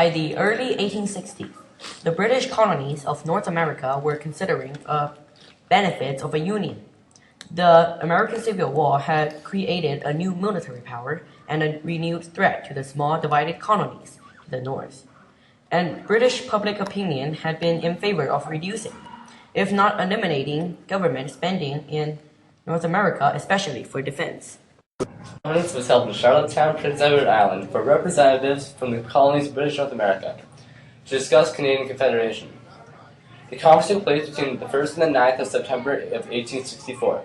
By the early 1860s, the British colonies of North America were considering the benefits of a union. The American Civil War had created a new military power and a renewed threat to the small divided colonies to the north. And British public opinion had been in favor of reducing, if not eliminating, government spending in North America, especially for defense. The conference was held in Charlottetown, Prince Edward Island, for representatives from the colonies of British North America to discuss Canadian Confederation. The conference took place between the 1st and the 9th of September of 1864.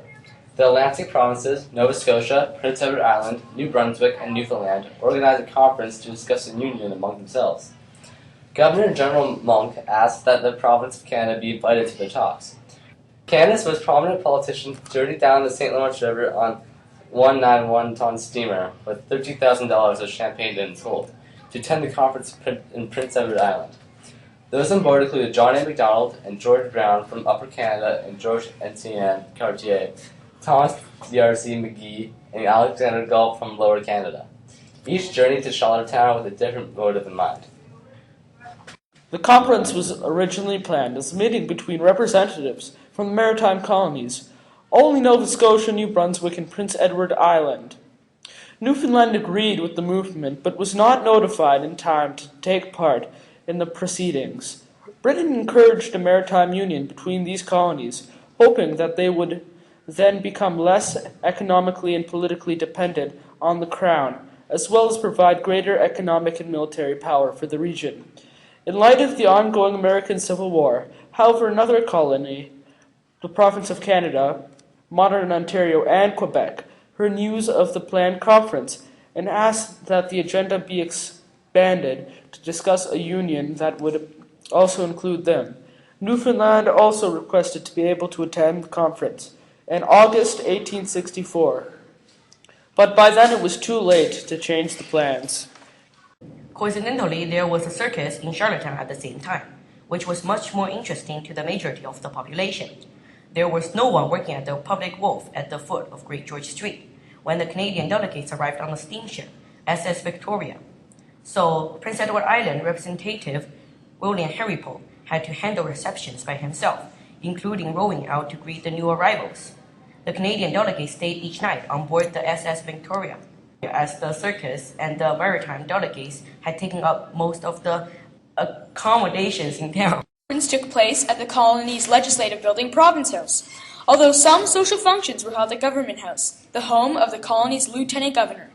The Atlantic provinces, Nova Scotia, Prince Edward Island, New Brunswick, and Newfoundland organized a conference to discuss a union among themselves. Governor General Monk asked that the province of Canada be invited to the talks. Canada's most prominent politician journeyed down the St. Lawrence River on 191-ton steamer with $30,000 of champagne in its hold to attend the conference in Prince Edward Island. Those on board included John A. Macdonald and George Brown from Upper Canada and George Etienne Cartier, Thomas D.R.C. McGee, and Alexander Galt from Lower Canada. Each journeyed to Charlottetown with a different motive in mind. The conference was originally planned as a meeting between representatives from the maritime colonies, only Nova Scotia, New Brunswick, and Prince Edward Island. Newfoundland agreed with the movement, but was not notified in time to take part in the proceedings. Britain encouraged a maritime union between these colonies, hoping that they would then become less economically and politically dependent on the Crown, as well as provide greater economic and military power for the region. In light of the ongoing American Civil War, however, another colony, the province of Canada, modern Ontario, and Quebec, heard news of the planned conference and asked that the agenda be expanded to discuss a union that would also include them. Newfoundland also requested to be able to attend the conference in August 1864, but by then it was too late to change the plans. Coincidentally, there was a circus in Charlottetown at the same time, which was much more interesting to the majority of the population. There was no one working at the public wharf at the foot of Great George Street when the Canadian delegates arrived on the steamship SS Victoria. So Prince Edward Island representative William Harripool had to handle receptions by himself, including rowing out to greet the new arrivals. The Canadian delegates stayed each night on board the SS Victoria, as the circus and the maritime delegates had taken up most of the accommodations in town. Conference took place at the colony's legislative building, Province House, although some social functions were held at Government House, the home of the colony's lieutenant governor.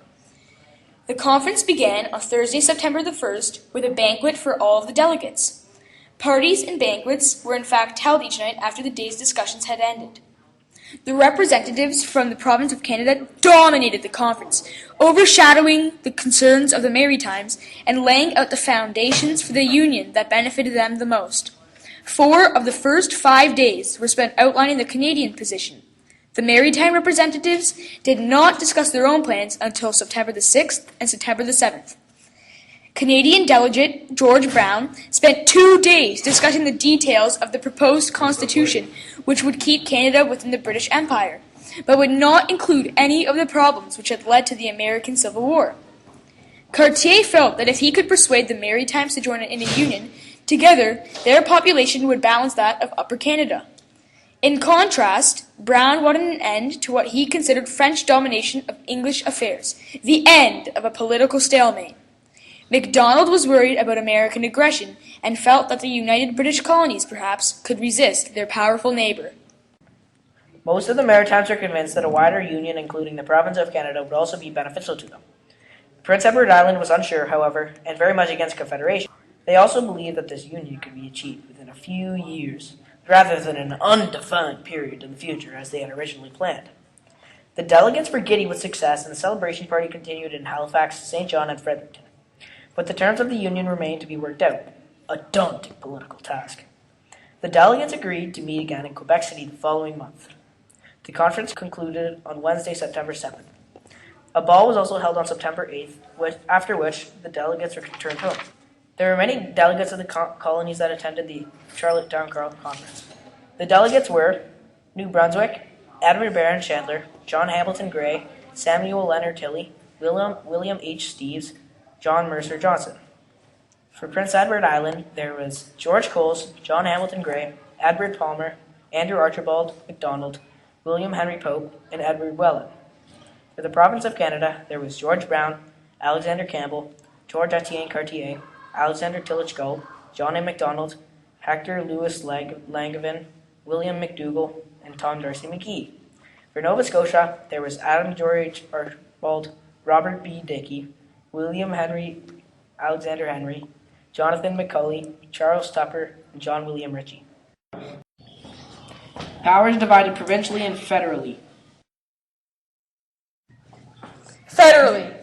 The conference began on Thursday, September the 1st, with a banquet for all of the delegates. Parties and banquets were in fact held each night after the day's discussions had ended. The representatives from the province of Canada dominated the conference, overshadowing the concerns of the Maritimes and laying out the foundations for the union that benefited them the most. 4 of the first 5 days were spent outlining the Canadian position. The Maritime representatives did not discuss their own plans until September the 6th and September the 7th. Canadian delegate George Brown spent 2 days discussing the details of the proposed constitution, which would keep Canada within the British Empire, but would not include any of the problems which had led to the American Civil War. Cartier felt that if he could persuade the Maritimes to join in a union, together their population would balance that of Upper Canada. In contrast, Brown wanted an end to what he considered French domination of English affairs, the end of a political stalemate. Macdonald was worried about American aggression and felt that the United British Colonies, perhaps, could resist their powerful neighbor. Most of the Maritimes were convinced that a wider union, including the province of Canada, would also be beneficial to them. Prince Edward Island was unsure, however, and very much against Confederation. They also believed that this union could be achieved within a few years, rather than an undefined period in the future as they had originally planned. The delegates were giddy with success, and the celebration party continued in Halifax, St. John, and Fredericton. But the terms of the union remained to be worked out, a daunting political task. The delegates agreed to meet again in Quebec City the following month. The conference concluded on Wednesday, September 7th. A ball was also held on September 8th, after which the delegates were returned home. There were many delegates of the colonies that attended the Charlottetown Conference. The delegates were New Brunswick, Edward Barron Chandler, John Hamilton Gray, Samuel Leonard Tilley, William H. Steeves, John Mercer Johnson. For Prince Edward Island, there was George Coles, John Hamilton Gray, Edward Palmer, Andrew Archibald MacDonald, William Henry Pope, and Edward Welland. For the province of Canada, there was George Brown, Alexander Campbell, George Etienne Cartier, Alexander Tillage Gull, John A. Macdonald, Hector Lewis Langevin, William McDougall, and Tom Darcy McGee. For Nova Scotia, there was Adam George Archibald, Robert B. Dickey, William Henry Alexander Henry, Jonathan McCulley, Charles Tupper, and John William Ritchie. Powers divided provincially and federally. Federally,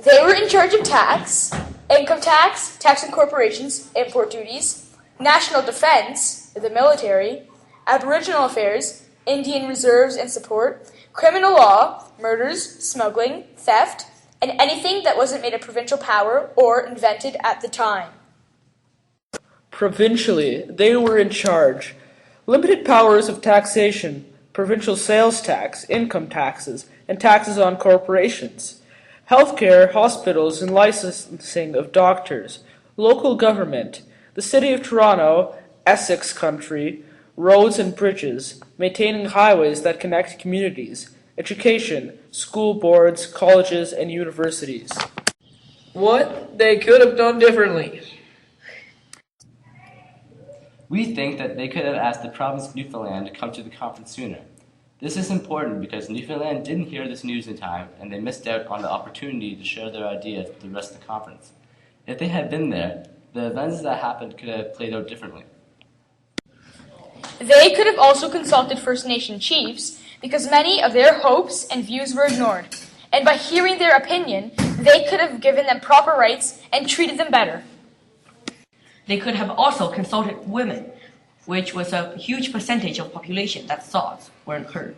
they were in charge of tax, income tax, tax on corporations, import duties, national defense, the military, Aboriginal affairs, Indian reserves and support, criminal law, murders, smuggling, theft, and anything that wasn't made a provincial power or invented at the time. Provincially, they were in charge. Limited powers of taxation, provincial sales tax, income taxes, and taxes on corporations. Healthcare, hospitals, and licensing of doctors. Local government. The City of Toronto, Essex Country, roads and bridges, maintaining highways that connect communities, education, school boards, colleges, and universities. What they could have done differently. We think that they could have asked the province of Newfoundland to come to the conference sooner. This is important because Newfoundland didn't hear this news in time and they missed out on the opportunity to share their ideas with the rest of the conference. If they had been there, the events that happened could have played out differently. They could have also consulted First Nation chiefs because many of their hopes and views were ignored, and by hearing their opinion, they could have given them proper rights and treated them better. They could have also consulted women, which was a huge percentage of population that thoughts weren't heard.